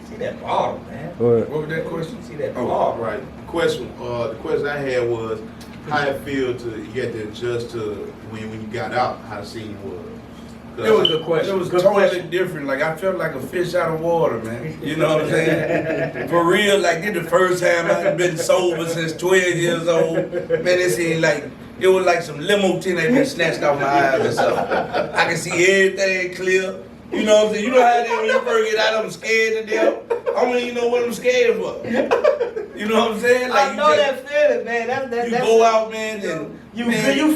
See that bottle, man. What? What was that question? See that Oh, bottle. right. The question I had was how it feel to you had to adjust to when you got out, how the scene was. It was a good question. It was Good totally question. different. Like I felt like a fish out of water, man. You know what I'm saying? For real, like this the first time I've been sober since 12 years old. Man, it seemed like it was like some limo tin had been snatched off my eyes or something. I can see everything clear. You know what I'm saying? You know how they when you first get out, I'm scared to death. I don't even know what I'm scared for. You know what I'm saying? Like I know that feeling, man. That's go out, man, and you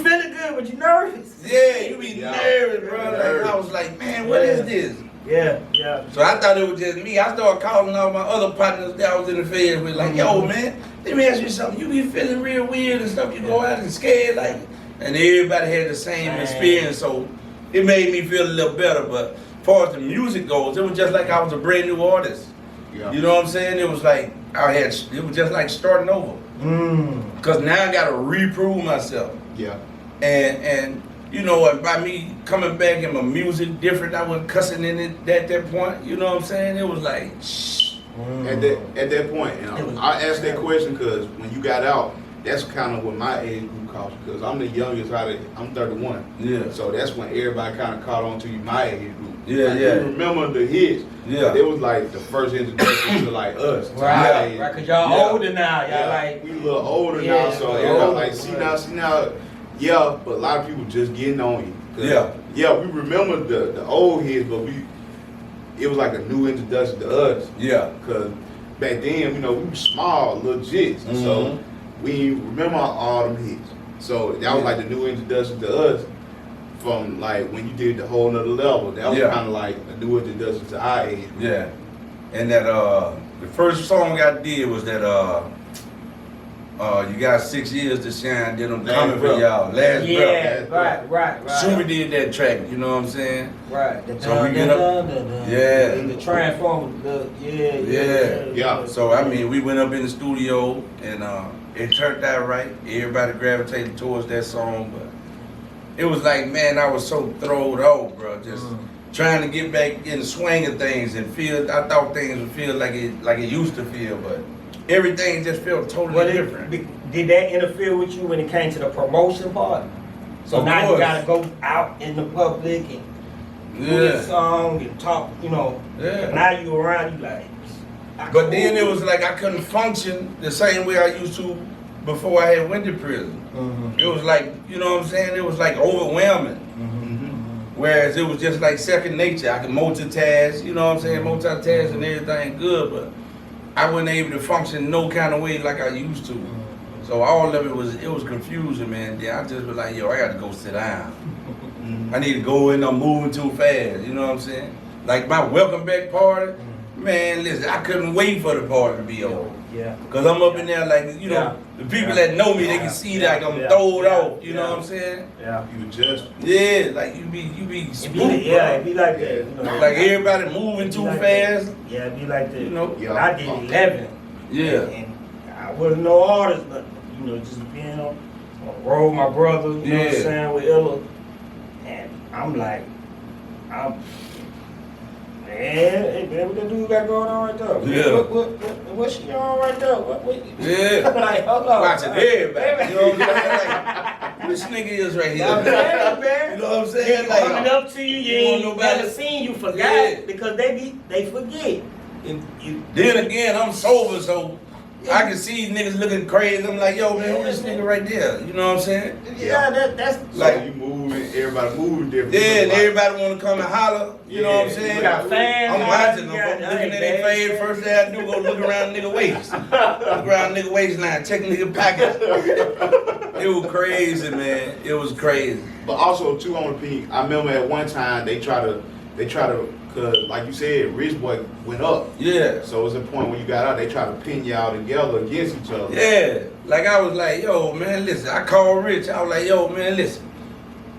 feeling good, but you nervous. yeah, you be nervous, bro. Like, I was like, man, what is this? Yeah. So I thought it was just me. I started calling all my other partners that I was in the feds with, like, yo, man, let me ask you something. You be feeling real weird and stuff. You go out and scared, like, and everybody had the same experience. So it made me feel a little better. But as far as the music goes, it was just like I was a brand new artist. Yeah. You know what I'm saying? It was like it was just like starting over. Cause now I gotta reprove myself. Yeah. And you know, and by me coming back and my music different, I wasn't cussing in it at that point. You know what I'm saying? It was like shh. At that point, you know, I asked that question because when you got out, that's kind of what my age group caught you, because I'm the youngest I'm 31. Yeah. So that's when everybody kind of caught on to you, my age group. Yeah, like, yeah. You remember the hits. Yeah. It was like the first introduction to like us. Right, cause y'all older now. Y'all like we a little older now, so everybody like see now. Yeah, but a lot of people just getting on you. Yeah, we remember the old hits, but it was like a new introduction to us. Yeah. Cause back then, you know, we were small, little jits, so we remember all them hits. So that was like the new introduction to us. From like when you did the whole nother level, that was kind of like a new introduction to our age. Yeah, and that the first song I did was that you got 6 years to shine, then I'm coming for y'all. Last breath. Right. Super did that track, you know what I'm saying? Right. So we get up. Yeah. The transformer. Yeah. So I mean, we went up in the studio and it turned out right. Everybody gravitated towards that song, but it was like, man, I was so thrown off, bro. Just trying to get back in the swing of things and feel. I thought things would feel like it used to feel, but everything just felt totally different. Did that interfere with you when it came to the promotion part? So of now course. you gotta go out in the public and do this song and talk, you know. Yeah. Now you around, you like. But then it was like I couldn't function the same way I used to before I had went to prison. It was like, you know what I'm saying? It was like overwhelming. Whereas it was just like second nature. I could multitask, you know what I'm saying? Multitask and everything good, but I wasn't able to function no kind of way like I used to. So all of it was confusing, man. Then I just was like, yo, I got to go sit down. I need to go in, I'm moving too fast, you know what I'm saying? Like my welcome back party, man, listen, I couldn't wait for the party to be over. Yeah. Cause I'm up in there like, you know, the people that know me, they can see that I'm throwed off, you know what I'm saying? Yeah. You adjust. Yeah, like you be spooked, it'd be like that. You know, like everybody moving too fast. Yeah, it'd be like that. You know? I did 11. Yeah. And I wasn't no artist, but you know, just being on the road, my brother, you know what I'm saying, with Ella. And I'm like, hey, man, what that dude got going on right there? Yeah. What's she on right there? Yeah. I'm like, hold on. Watching everybody. You know what I'm saying? Like, this nigga is right here. I'm saying, man. You know what I'm saying? Like, coming up to you, you ain't nobody never seen you forgot because they forget. Then again, I'm sober, so I can see niggas looking crazy. I'm like, yo, man, who this nigga right there? You know what I'm saying? Yeah, that's like you moving, everybody moving different. Yeah, and everybody want to come and holler. You know what I'm saying? We got fans. I'm watching them. I'm looking at their face. First thing I do, go look around nigga waist. Look around nigga waistline, check nigga pockets. It was crazy, man. It was crazy. But also too on the peak, I remember at one time they try to, cause like you said, Rich Boy went up. Yeah. So it's a point when you got out, they try to pin y'all together against each other. Yeah. Like I was like, yo, man, listen. I called Rich. I was like, yo, man, listen.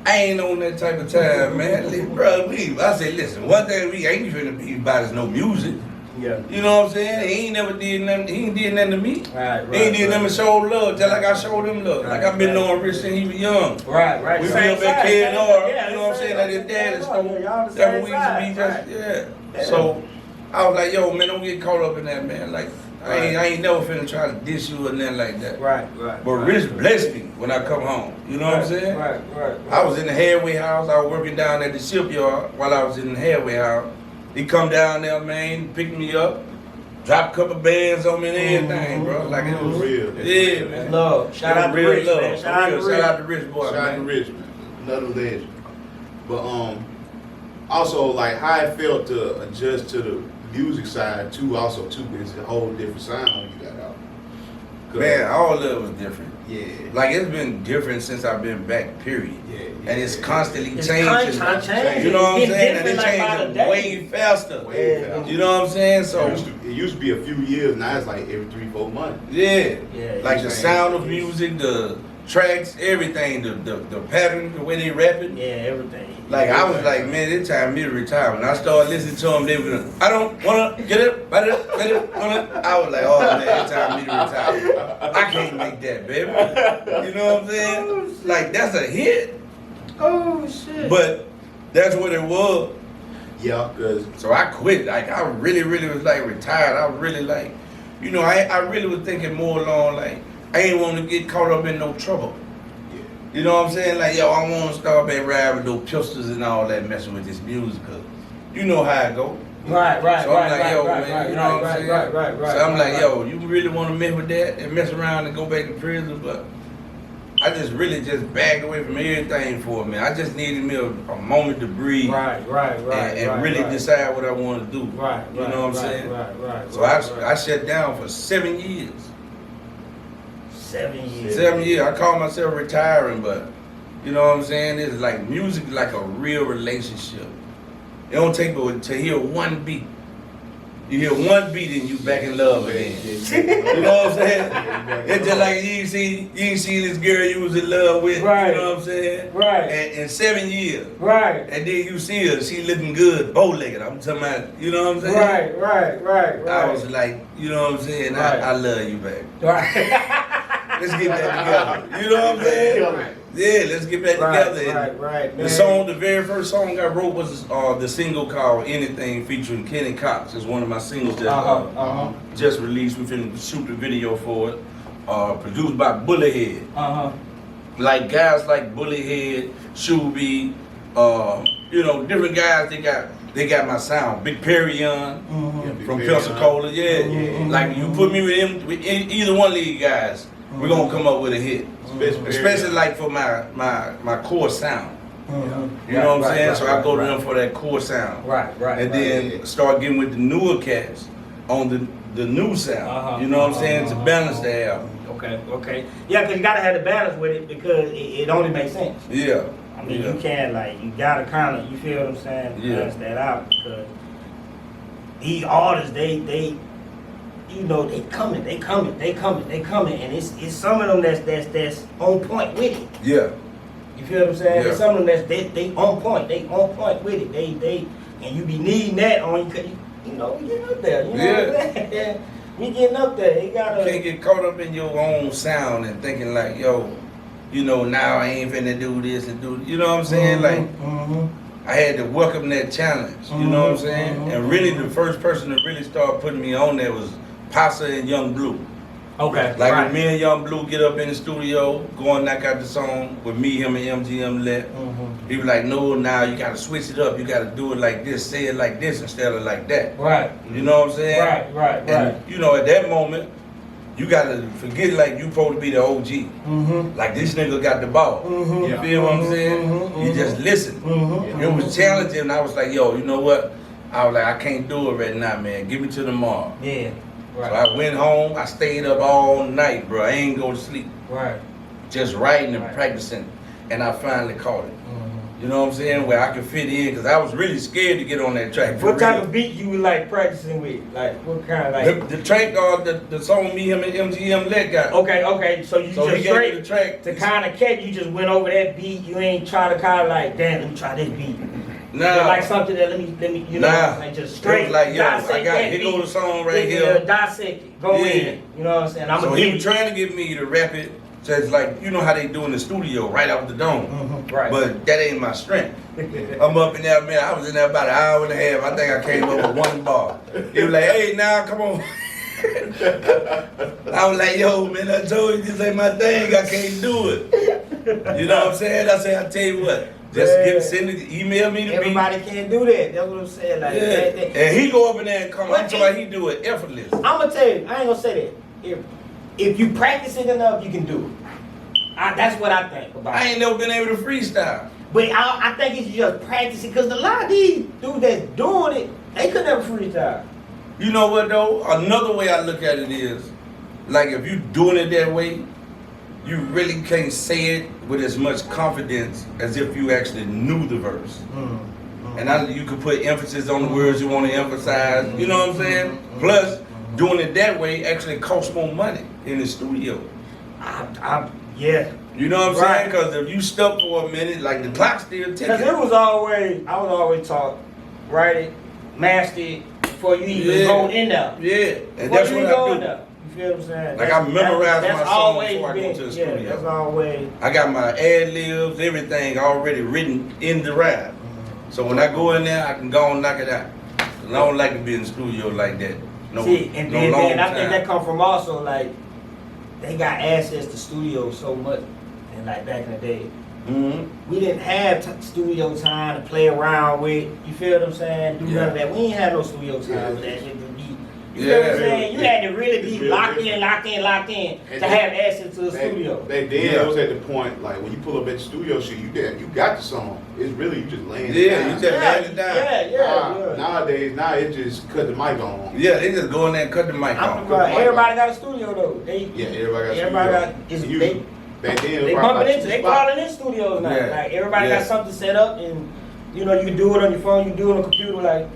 I ain't on that type of time, man. Listen, bro, I said, listen, one thing we ain't finna be about is no music. Yeah. You know what I'm saying? He ain't never did nothing. He ain't did nothing to me. Right. He ain't did nothing to show love, just like I showed him love. Like I've been knowing Rich since he was young. Right. We been up at KNR, you know what I'm saying? Like his dad is so. That's what we used to be just, yeah. So I was like, yo, man, don't get caught up in that, man. Like, I ain't never finna try to diss you or nothing like that. Right. But Rich blessed me when I come home. You know what I'm saying? Right. I was in the halfway house. I was working down at the shipyard while I was in the halfway house. He come down there, man, pick me up, drop a couple bands on me and everything, bro. Like it was real. Yeah, man. Love. Shout out to Rich, man. Shout out to Rich, boy, Shout out to Rich, man. Another legend. But also like how I felt to adjust to the music side too. Also too, it's a whole different sound you got out. Man, all of it was different. Yeah. Like it's been different since I've been back. Period. Yeah. And it's constantly It's changing. changing. You know what I'm It's saying? And different, it's like, by the changing day. way faster. Way faster. You know what I'm saying? So It used to be a few years. Now it's like every 3-4 months. yeah. Like the changed. sound of music, the tracks, everything, the pattern, the way they rapping. Yeah, everything. Like I was like, man, it's time for me to retire. When I started listening to them, they were gonna, I don't wanna get it, but it, I was like, oh man, it's time for me to retire. I can't make that, baby. You know what I'm saying? Like that's a hit. Oh shit. But that's what it was. Yeah, cause So I quit. Like I really was like retired. I was really like, you know, I really was thinking more along like I ain't want to get caught up in no trouble. You know what I'm saying? Like, yo, I want to start back riding with those pistols and all that, messing with this music, cause you know how it go. Right. So I'm like, yo, man, you know what I'm saying? Right. So I'm like, yo, you really want to mess with that and mess around and go back to prison? But I just really just backed away from everything for a minute. I just needed me a moment to breathe. Right. And really decide what I want to do. Right. You know what I'm saying? Right. So I shut down for 7 years. 7 years. 7 years. I call myself retiring, but you know what I'm saying? It's like music is like a real relationship. It don't take but to hear one beat. You hear one beat and you back in love again. You know what I'm saying? It's just like you ain't seen this girl you was in love with. Right. You know what I'm saying? Right. And in 7 years. Right. And then you see her, she looking good, bow-legged. I'm talking about, you know what I'm saying? Right. I was like, you know what I'm saying? Right. I love you, baby. Right. Let's get back together. You know what I'm saying? Yeah, let's get back together. Right. The very first song I wrote was the single called Anything featuring Kenny Cox. It's one of my singles that just released. We finna shoot the video for it. Produced by Bullethead. Like guys like Bullethead, Shuby, you know, different guys, they got my sound. Big Perion from Pensacola, Like you put me with either one of these guys, we're gonna come up with a hit. Especially like for my core sound. You know what I'm saying? So I go to them for that core sound. Right. And then start getting with the newer cats on the new sound. You know what I'm saying? To balance the album. Okay. Yeah, because you gotta have the balance with it because it only makes sense. Yeah. I mean, you can't you gotta kind of, you feel what I'm saying? Balance that out because these artists, they you know, they coming, and it's some of them that's on point with it. Yeah. You feel what I'm saying? Yeah. There's some of them they on point with it. They and you be needing that on you know, we getting up there. You know what I'm saying? We getting up there. You can't get caught up in your own sound and thinking like, yo, you know, now I ain't finna do this and do, you know what I'm saying? I had to welcome that challenge. You know what I'm saying? And really, the first person to really start putting me on there was Pasa and Young Blue. Okay. Like when me and Young Blue get up in the studio, go and knock out the song with me, him, and MGM Let. He was like, no, now you gotta switch it up. You gotta do it like this, say it like this instead of like that. Right. You know what I'm saying? Right. And you know, at that moment, you gotta forget like you supposed to be the OG. Like this nigga got the ball. You feel what I'm saying? You just listen. It was challenging. I was like, yo, you know what? I was like, I can't do it right now, man. Give me till tomorrow. Yeah. Right. So I went home, I stayed up all night, bro. I ain't go to sleep. Right. Just writing and practicing, and I finally caught it. You know what I'm saying? Where I could fit in, because I was really scared to get on that track. What type of beat you was like practicing with? Like what kind of like? The track, the song me, him, and MGM Let got. Okay. So you just straight the track to kind of catch. You just went over that beat. You ain't try to kind of like, damn, let me try this beat. Nah. Like something that let me, you know, like just straight. Like, yo, I dissect got that here goes the song right beat, here. Dissect it. Go in. You know what I'm saying? So he was trying to get me to rap it So it's like, you know how they do in the studio, right out the dome. Right. But that ain't my strength. I'm up in there, man. I was in there about an hour and a half. I think I came up with one bar. He was like, hey, now, come on. I was like, yo, man, I told you this ain't my thing. I can't do it. You know what I'm saying? I said, I tell you what, send it, email me the Everybody can't do that. That's what I'm saying. Like, and he go up in there and come. I'm talking about he do it effortless. I'm gonna tell you, I ain't gonna say that. If you practice it enough, you can do it. That's what I think about. I ain't never been able to freestyle. But I think it's just practicing, because a lot of these dudes that's doing it, they could never freestyle. You know what though? Another way I look at it is, like if you doing it that way, you really can't say it with as much confidence as if you actually knew the verse. And you could put emphasis on the words you want to emphasize. You know what I'm saying? Plus, doing it that way actually costs more money in the studio. Yeah. You know what I'm saying? Because if you stuck for a minute, like the clock still ticking. Because I was always taught, write it, master it, before you even go in there. Yeah, and that's what I do. You feel what I'm saying? Like I memorize my song before I go to the studio. That's always. I got my ad-libs, everything already written in the rap. So when I go in there, I can go and knock it out. And I don't like to be in the studio like that. See, and then I think that come from also like, they got access to studios so much, and like back in the day, we didn't have studio time to play around with. You feel what I'm saying? Do none of that. We ain't have no studio time with that shit to be. You feel what I'm saying? You had to really be locked in to have access to the studio. Back then, it was at the point like when you pull up at the studio shit, you got the song. It's really you just laying it down. You just laying it down. Yeah. Nowadays, it just cut the mic on. Yeah, they just go in there and cut the mic on. Everybody got a studio though. Back then, they calling in studios now. Like everybody got something set up, and you know you can do it on your phone, you can do it on a computer. Like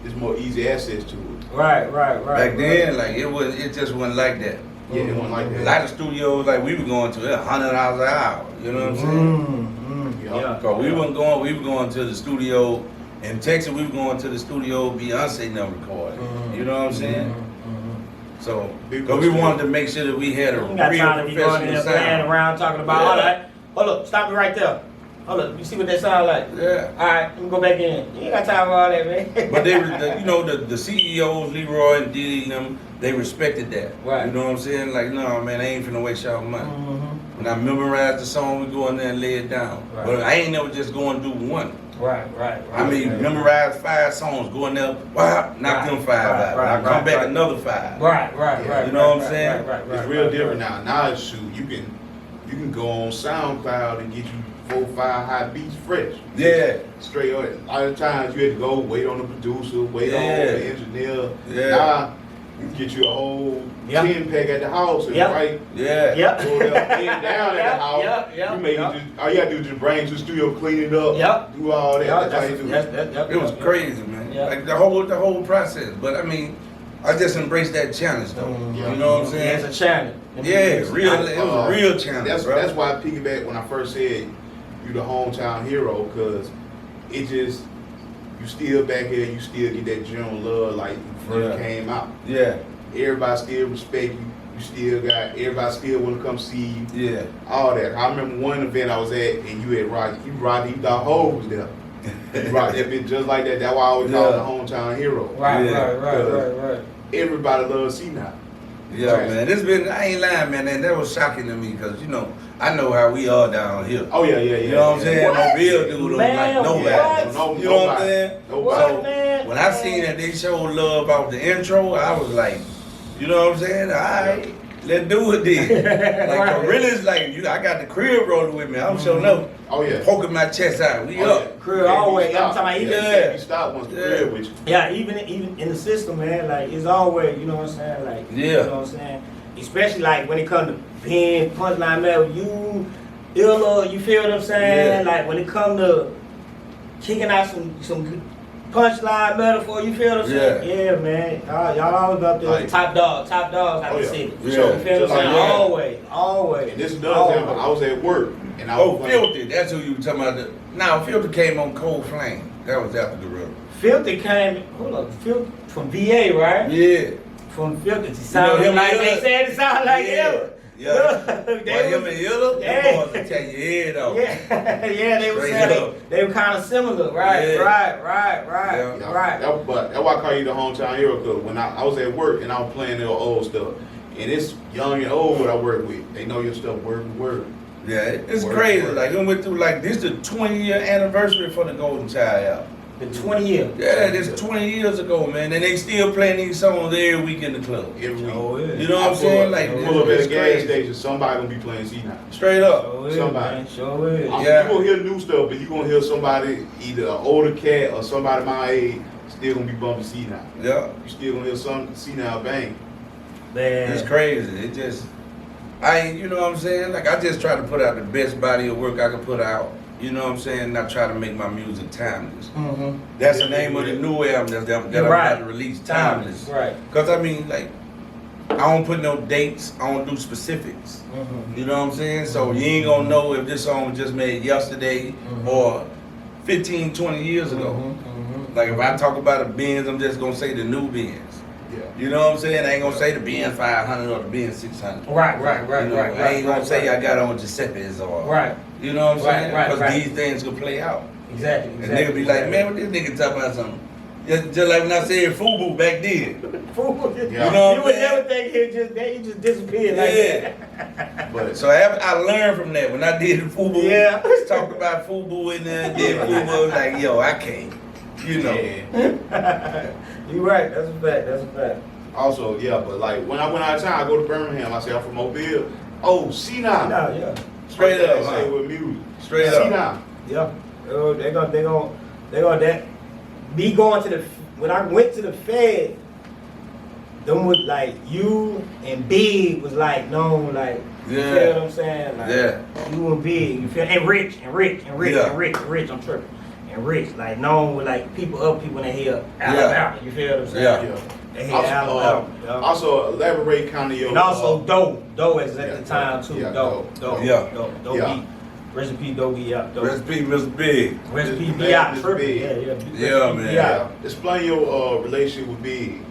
it's more easy access to it. Right. Back then, like it just wasn't like that. Yeah, it wasn't like that. A lot of studios, like we were going to $100 an hour. You know what I'm saying? Yeah. Cause we were going to the studio in Texas. We were going to the studio Beyonce number recording. You know what I'm saying? So, because we wanted to make sure that we had a real professional sound. Playing around talking about, all right, hold up, stop me right there. Hold up, you see what that sound like? Yeah. All right, let me go back in. You ain't got time for all that, man. But they, the CEOs, Leroy and Diddy and them, they respected that. Right. You know what I'm saying? Like, no, man, I ain't finna waste y'all money. When I memorize the song, we go in there and lay it down. Right. But I ain't never just go and do one. Right. I mean, memorize 5 songs, go in there, knock them 5 out. I come back another 5. Right. You know what I'm saying? It's real different now. Now, shoot, you can go on SoundCloud and get you 4 or 5 hot beats fresh. Yeah. Straight up. A lot of times you had to go wait on the producer, wait on the engineer. Yeah. Now you can get you a whole 10-pack at the house and right. Yeah. Go there, lay down at the house. You make it just, all you gotta do is just bring to the studio, clean it up, do all that. That's how you do it. It was crazy, man. Like the whole process. But I mean, I just embraced that challenge though. You know what I'm saying? It's a challenge. Yeah, it was a real challenge. That's why I piggyback when I first said you the hometown hero, because it just, you still back here, you still get that general love like you first came out. Yeah. Everybody still respect you. You still got, everybody still want to come see you. Yeah. All that. I remember one event I was at and you had Rocky. You thought Ho was there. You rocked that bitch just like that. That's why I always call it the hometown hero. Right. Everybody loves C-Nile. Yeah, man. I ain't lying, man. And that was shocking to me because, you know, I know how we are down here. Oh, yeah. You know what I'm saying? No real dude don't like nobody. You know what I'm saying? So when I seen that they showed love off the intro, I was like, you know what I'm saying? All right, let's do it then. Like, really, it's like, I got the crib rolling with me. I'm showing up. Oh, yeah. Poking my chest out. We up. Crib always. I'm talking about you stop once the crib with you. Yeah, even in the system, man, like, it's always, you know what I'm saying? Like, you know what I'm saying? Especially, like, when it comes to being punchline metal, you feel what I'm saying? Like, when it comes to kicking out some good punchline metaphor, you feel what I'm saying? Yeah, man. Y'all always up there like, top dogs out the city. You feel what I'm saying? Always. And this is another example. I was at work and I was Filthy. That's who you were talking about. Now, Filthy came on Cold Flame. That was after Gorilla. Filthy came, Filthy from VA, right? Yeah. From Filthy. It sounded like they said it sounded like him. Yeah. They Boy, him and Illa, Yeah. them boys will tear your head off. Yeah, yeah, they were Straight saying up. they were kind of similar, right? Yeah. Right. Yeah, Right. But that's why I call you the hometown hero, because when I was at work and I was playing their old stuff, and it's young and old what I work with. They know your stuff word for word. Yeah, it's Word crazy. for word. Like, we went through, like, this is the 20-year anniversary for the Golden Child album. The 20 years. Yeah, this 20 years ago, man. And they still playing these songs every week in the club. Every week. Oh, yeah. You know what I'm saying? Like, pull up at a it's gas crazy. station, somebody gonna be playing C-Nile. Straight up. Sure is, Somebody. man. Sure is. Yeah. You gonna hear new stuff, but you gonna hear somebody, either an older cat or somebody my age, still gonna be bumping C-Nile. Yeah. You still gonna hear some C-Nile bang. Man. It's crazy. It just, you know what I'm saying? Like, I just try to put out the best body of work I can put out. You know what I'm saying? Not try to make my music timeless. Mm-hmm. That's the name of the new album that I'm about to release, Timeless. Right. Because, I mean, like, I don't put no dates. I don't do specifics. Mm-hmm. You know what I'm saying? So you ain't gonna know if this song was just made yesterday or 15, 20 years ago. Mm-hmm. Like, if I talk about a Benz, I'm just gonna say the new Benz. Yeah. You know what I'm saying? I ain't gonna say the Benz 500 or the Benz 600. Right. You know, I ain't gonna say I got on Giuseppe's or, Right. you know what I'm saying? Right, Because right. these things can play out. Exactly. And nigga be like, man, what this nigga talking about something? Just like when I said FUBU back then. Fool. Yeah. You know what You I'm would saying? never think he just disappeared like that. But So I learned from that. When I did the FUBU, Yeah. talked about FUBU in there, did FUBU, I was like, yo, I can't. You know. yeah. You right. That's a fact. Also, yeah, but like when I went out of town, I go to Birmingham. I say I'm from Mobile. Oh, C-Nile. Yeah. Straight up, They say huh? with music. Straight up. C-Nile. Yeah. They gonna that. Me going to the when I went to the Fed, them was like you and Big was like known like you Yeah. feel what I'm saying? Like Yeah. you and Big, you feel and Rich. Yeah. I'm tripping. And Rich, like known with like other people when they hear Alabama. You feel what I'm saying? Yeah. Yeah. They hear Also, Alabama. yeah. Also, elaborate kind of your. And also Doe is at yeah, the time too. yeah, Doe. Yeah. Doe Yeah. beat. Recipe Doe beat out. Doe. Recipe Mr. Big. Recipe Mr. be out Mr. tripping. Big. Yeah. Yeah, man. Yeah. Explain your relationship with Big.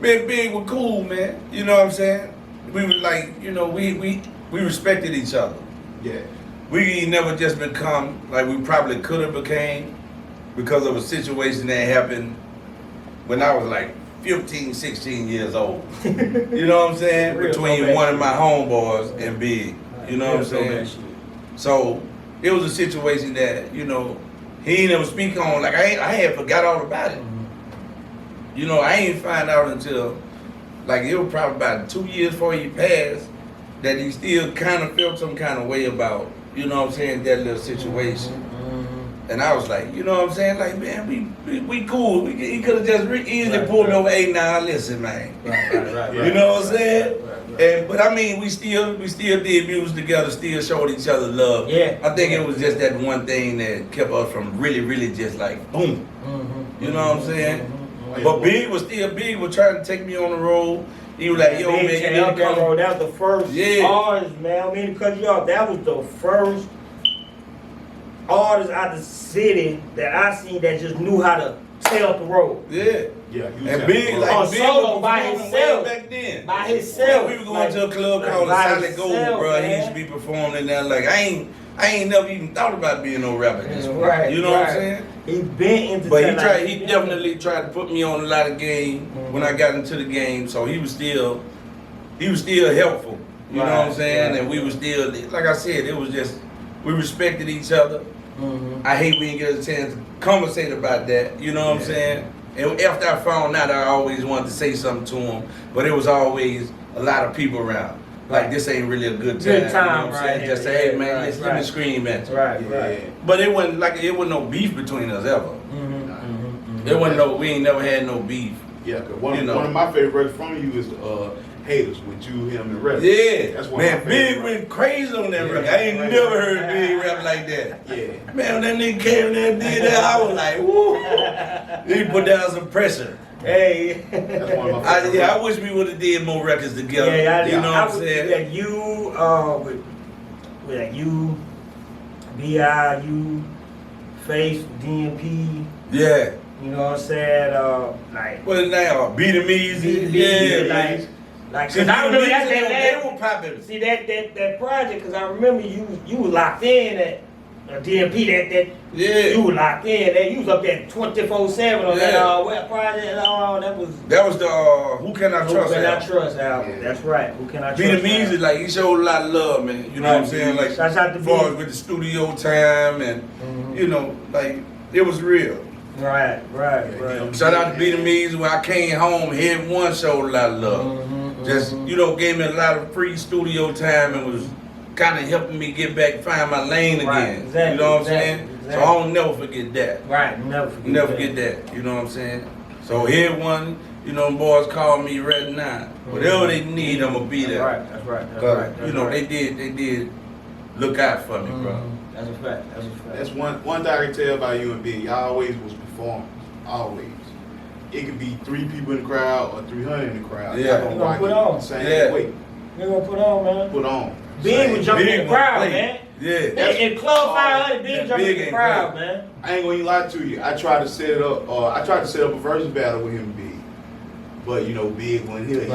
Big was cool, man. You know what I'm saying? We was like, you know, we respected each other. Yeah. We never just become like we probably could have became because of a situation that happened when I was like 15, 16 years old. You know what I'm saying? Real Between throwback one of my shit. homeboys and Big. You know what I'm Real throwback saying? shit. So it was a situation that, you know, he ain't never speak on. Like I had forgot all about it. You know, I ain't find out until like it was probably about 2 years before he passed that he still kind of felt some kind of way about, you know what I'm saying, that little situation. And I was like, you know what I'm saying? Like, man, we cool. He could have just easily pulled me over. Hey, now listen, man. Right. You know what I'm saying? Right. And but I mean, we still did music together, still showed each other love. Yeah. I think it was just that one thing that kept us from really just like boom. You know what I'm saying? But Big was trying to take me on the road. He was like, yo, man, you need to come. That was the first artist, man. I mean to cut you off. That was the first artist out the city that I seen that just knew how to tell the road. Yeah. Yeah. And Big, like, On Big solo was by performing himself. way back then. By himself. We were going Like, to a club called by Solid Gold, himself, bro. He man. used to be performing in there. Like, I ain't never even thought about being no rapper at this point. Right. You know what I'm saying? He been into But that, he definitely tried to put me on a lot of game when I got into the game. So he was still helpful. You know what I'm saying? Right. And we was still, like I said, it was just, we respected each other. I hate we didn't get a chance to conversate about that. You know what I'm saying? And after I found out, I always wanted to say something to him. But it was always a lot of people around. Like, this ain't really a good time. Good time, you know what I'm right, saying? Just say, hey, man, right, let's let me scream at you. Right. But it wasn't no beef between us ever. It wasn't we ain't never had no beef. Yeah, cause one of my favorite records from you is Haters with you, him, and Rep. Yeah, That's one man, of my Big favorite went crazy on that record. I ain't never heard Big rap like that. Yeah. Man, when that nigga came in there and did that, I was like, woo. He put down some pressure. Hey. That's one of my favorite I wish we would have did more records together. You know what I'm saying? Yeah, you, B.I., you, Face, DMP. Yeah. You know what I'm saying? Like. What is that? Beat 'em Easy. Yeah, like Like, See, cause I remember that they were popping. See that project, cause I remember you was locked in at DMP. That you was locked in. That you was up there 24/7 on that what project and all. That was the Who Can I Trust Who Can I album. Trust album. Yeah. That's right. Who Can I Trust? Be the music, like he showed a lot of love, man. You know what I'm saying? Like Shouts out to as far B. as with the studio time and you know, like it was real. Right. Shout out to Be the Music. When I came home, Head One showed a lot of love. Just you know, gave me a lot of free studio time and was kind of helping me get back, find my lane again. Exactly, you know what I'm saying? exactly. So I don't never forget that. Right. Never forget that. You know what I'm saying? So Head One, you know, boys call me right now. Whatever they need, I'ma be there. That's right. You know, they did look out for me, bro. That's a fact. That's one thing I can tell about you and Big. Y'all always was performers. Always. It could be 3 people in the crowd or 300 in the crowd. Yeah. Y'all You gonna gonna put rock it on. the same way. You gonna put on, man. Put on. Big was jumping in the crowd, play. man. Yeah. In Club 500, Big That jumping Big in the ain't crowd, play. man. I ain't gonna even lie to you. I tried to set up a versus battle with him and Big. But you know, Big wasn't here. He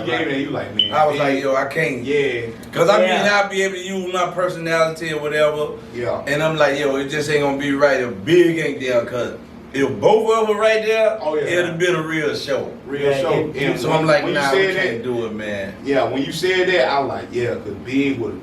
gave me, you like, man. I was Big, like, yo, I can't. Yeah. Cause I mean, I'll be able to use my personality or whatever. Yeah. And I'm like, yo, it just ain't gonna be right if Big ain't there. Cause if both of them were right there, it'd have been a real show. Real show. And so I'm like, when nah, you we said can't do it, man. Yeah, when you said that, I was like, yeah, cause Big would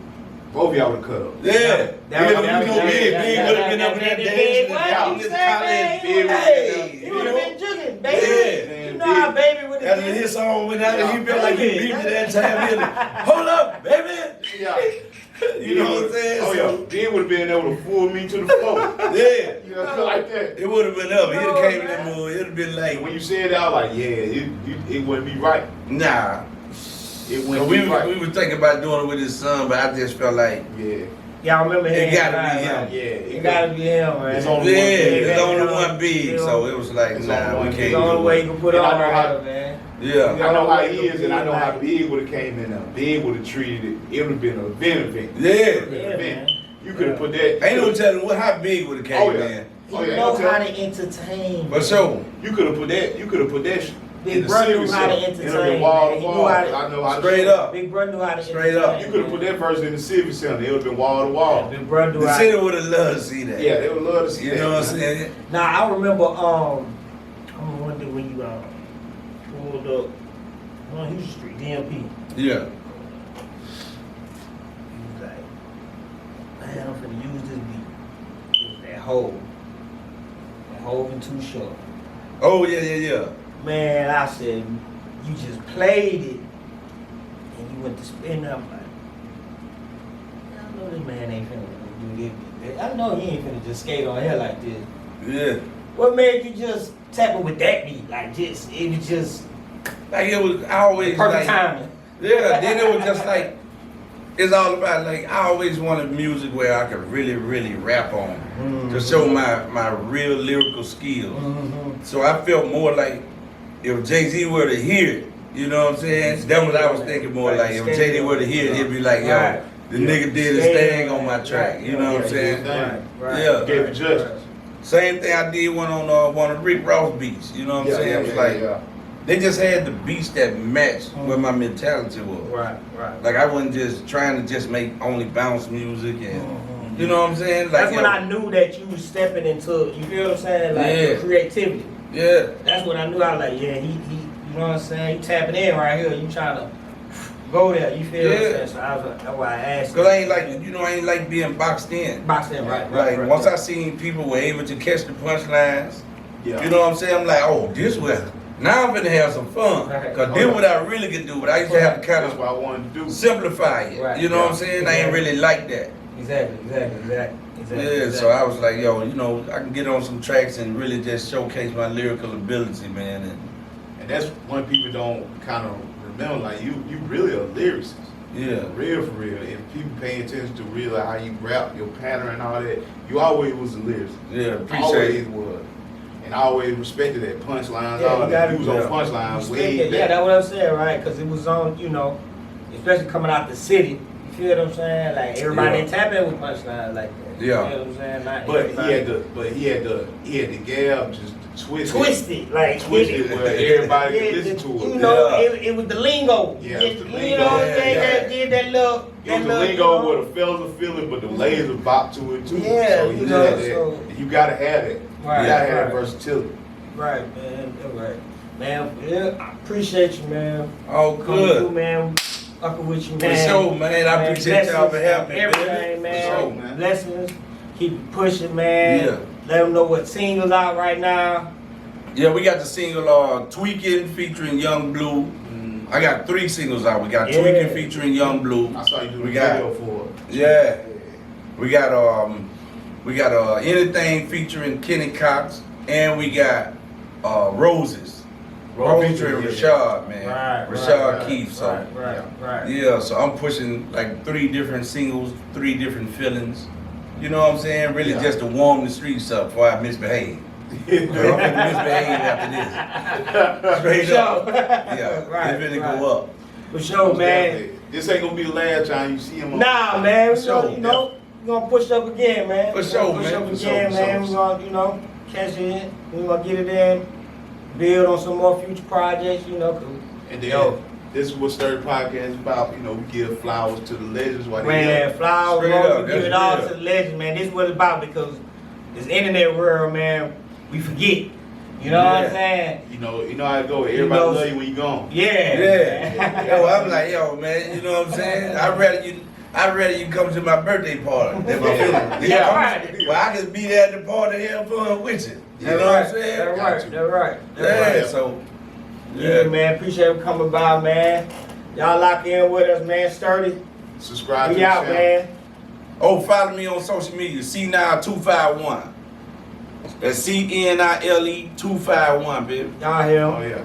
both of y'all would have cut up. Yeah. Big would have been up in that dance. He would have been jugging, baby. You know how Baby would have After been. his song went out, he felt like he beat me that time. He like, hold up, baby. Yeah. You know what I'm saying? Oh yeah, Big would have been able to pull me to the floor. Yeah. You know, like that. It would have been up. He'd have came in that movie. It'd have been like, When you said that, I was like, yeah, it wouldn't be right. nah. It So wouldn't we be right. were thinking about doing it with his son, but I just felt like, Yeah. Y'all remember him? It gotta be him. Yeah. It gotta be him, man. It's yeah, only one Big. it's only one Big. So it was like, It's nah, only we one can't Big. the only do way it. you can put And on I know right how- here, man. Yeah. I know how he is, and I know how Big would have came in there. Big would have treated it. It would have been an event. Yeah. Yeah, man. You could have put that. Ain't no telling how Big would have came Oh, yeah. in. He Oh, yeah, know don't how tell. to entertain. For sure. You could have put that. You could have put that. Big in the brother knew Civic how to Center. entertain, It'd have been wall man. to He wall. knew how to- I know how to Straight shoot. up. Big brother knew how to Straight entertain. up. You could have put that verse in the Civic Center. It would have been wall to wall. Big brother knew The how city to. would have loved to see that. Yeah, they would love to see You that. know what I'm saying? Now I remember I wonder when you pulled up on Houston Street, DMP. Yeah. He was like, man, I'm finna use this beat. It was that hole. That hole been too short. Oh, yeah. Man, I said, you just played it and you went to spin up. Like, I know this man ain't finna do this. I know he ain't finna just skate on here like this. Yeah. What made you just tap it with that beat? Like, it was just Like it was always perfect like, timing. Yeah, then it was just like, it's all about like, I always wanted music where I could really, really rap on to show my real lyrical skills. So I felt more like if Jay-Z were to hear it, you know what I'm saying? That's what I was thinking more like. If Jay-Z were to hear it, he'd be like, yo, the nigga did his thing on my track. You know what I'm saying? Yeah. Gave it justice. Same thing I did one of Rick Ross beats. You know what I'm saying? It was like, they just had the beats that matched what my mentality was. Right. Like I wasn't just trying to just make only bounce music and you know what I'm saying? Like That's when I knew that you was stepping into, you feel what I'm saying? Like your creativity. Yeah. That's when I knew. I was like, yeah, he you know what I'm saying? He tapping in right here. You trying to go there. You feel what I'm saying? So I was like, that's why I asked. Cause I ain't like being boxed in. Boxed in, right. Like once I seen people were able to catch the punchlines, you know what I'm saying? I'm like, oh, this way. Now I'm gonna have some fun. Cause then what I really could do, but I used to have to kind That's what I wanted to do. simplify it. Right. You know what I'm saying? I ain't really like that. Exactly. Yeah, so I was like, yo, you know, I can get on some tracks and really just showcase my lyrical ability, man. And that's one people don't kind of remember. Like you really a lyricist. Yeah. Real for real. And people paying attention to real how you rap, your pattern and all that. You always was a lyricist. Yeah, appreciate Always it. was. And I always respected that punchlines. Yeah, all you that. gotta- You was on punchlines way Yeah, back. that's what I'm saying, right? Because it was on, you know, especially coming out the city. You feel what I'm saying? Like everybody didn't tap in with punchlines like that. Yeah. You feel what I'm saying? Not But everybody. he had the gab just twisted, like where everybody can listen to it. You know, it was the lingo. Yeah, it was the lingo. You know what I'm saying? Did that little. It was the lingo where the fellas are feeling, but the ladies are bop to it too. Yeah, so you know, you gotta have it. Right, you gotta have that versatility. Right, man. All right, man. Yeah, I appreciate you, man. Oh, good, through, man. Fucking with you, man. For sure, man. I appreciate y'all for having me, everything, man. For sure, man. Blessings. Keep it pushing, man. Yeah. Let them know what singles out right now. Yeah, we got the single Tweaking featuring Young Blue. I got 3 singles out. We got Tweaking featuring Young Blue. I saw you do the We got- video for it. Yeah. We got Anything featuring Kenny Cox, and we got Roses. Featuring Rashad, man. Rashad Keefe. So Right. yeah, so I'm pushing like 3 different singles, 3 different feelings. You know what I'm saying? Really just to warm the streets up before I misbehave. I'm gonna misbehave after this. Straight up. Yeah, it's gonna go up. For sure, man. This ain't gonna be the last time you see him on. Nah, man. For sure, You know, we're gonna push up again, man. For sure, push man. up For again, sure, man. We're gonna, catch it. We're gonna get it in, build on some more future projects, And then this is what Sturdy Podcast is about. We give flowers to the legends while they Man, flowers, Straight bro, up, we give it that's all real. to the legends, man. This is what it's about because this internet world, man, we forget. You know what I'm saying? You know how it go. Everybody love you when you gone. Yeah. Yo, I'm like, yo, man, you know what I'm saying? I'd rather you come to my birthday party than my funeral. Yeah. Well, I can be there at the party and have fun with you. You know what I'm saying? That's right. Yeah, so, Yeah, man. Appreciate you coming by, man. Y'all lock in with us, man. Sturdy. Subscribe to We the out, channel. man. Oh, follow me on social media, C-Nile 251. That's C-N-I-L-E 251, baby. Y'all here. Oh yeah.